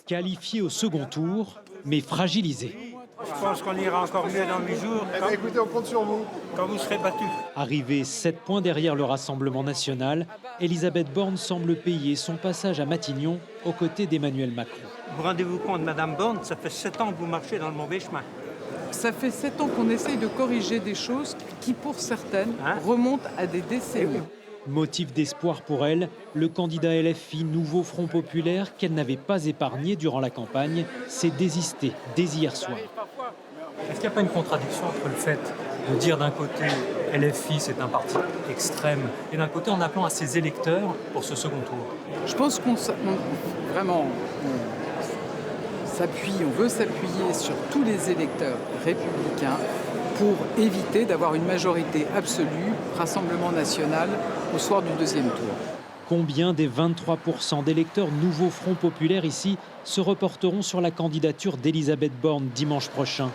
Qualifié au second tour, mais fragilisé. Je pense qu'on ira encore mieux dans 8 jours. Écoutez, on compte sur vous. Quand vous serez battus. Arrivée 7 points derrière le Rassemblement national, Elisabeth Borne semble payer son passage à Matignon aux côtés d'Emmanuel Macron. Vous rendez-vous compte, Madame Borne, ça fait 7 ans que vous marchez dans le mauvais chemin. Ça fait 7 ans qu'on essaye de corriger des choses qui, pour certaines, remontent à des décennies. Motif d'espoir pour elle, le candidat LFI Nouveau Front Populaire, qu'elle n'avait pas épargné durant la campagne, s'est désisté dès hier soir. Est-ce qu'il n'y a pas une contradiction entre le fait de dire d'un côté LFI c'est un parti extrême et d'un côté en appelant à ses électeurs pour ce second tour? Je pense qu'on veut s'appuyer sur tous les électeurs républicains pour éviter d'avoir une majorité absolue, Rassemblement national, au soir du deuxième tour. Combien des 23% d'électeurs Nouveau Front Populaire ici se reporteront sur la candidature d'Elisabeth Borne dimanche prochain?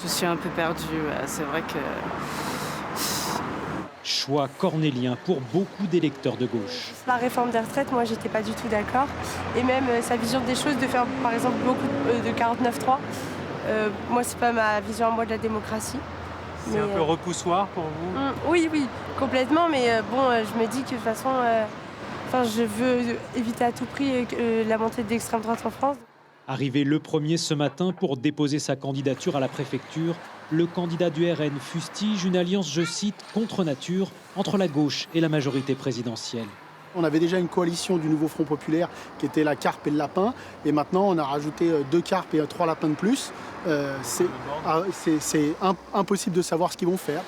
Je suis un peu perdue, c'est vrai que... Choix cornélien pour beaucoup d'électeurs de gauche. La réforme des retraites, moi, j'étais pas du tout d'accord. Et même sa vision des choses, de faire par exemple beaucoup de 49.3, moi, c'est pas ma vision à moi de la démocratie. C'est un peu repoussoir pour vous? Oui, complètement. Mais je me dis que de toute façon, je veux éviter à tout prix la montée de l'extrême droite en France. Arrivé le premier ce matin pour déposer sa candidature à la préfecture, le candidat du RN fustige une alliance, je cite, contre nature entre la gauche et la majorité présidentielle. On avait déjà une coalition du Nouveau Front Populaire qui était la carpe et le lapin. Et maintenant, on a rajouté 2 carpes et 3 lapins de plus. C'est impossible de savoir ce qu'ils vont faire.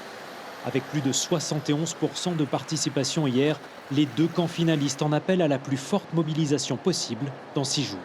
Avec plus de 71% de participation hier, les deux camps finalistes en appellent à la plus forte mobilisation possible dans 6 jours.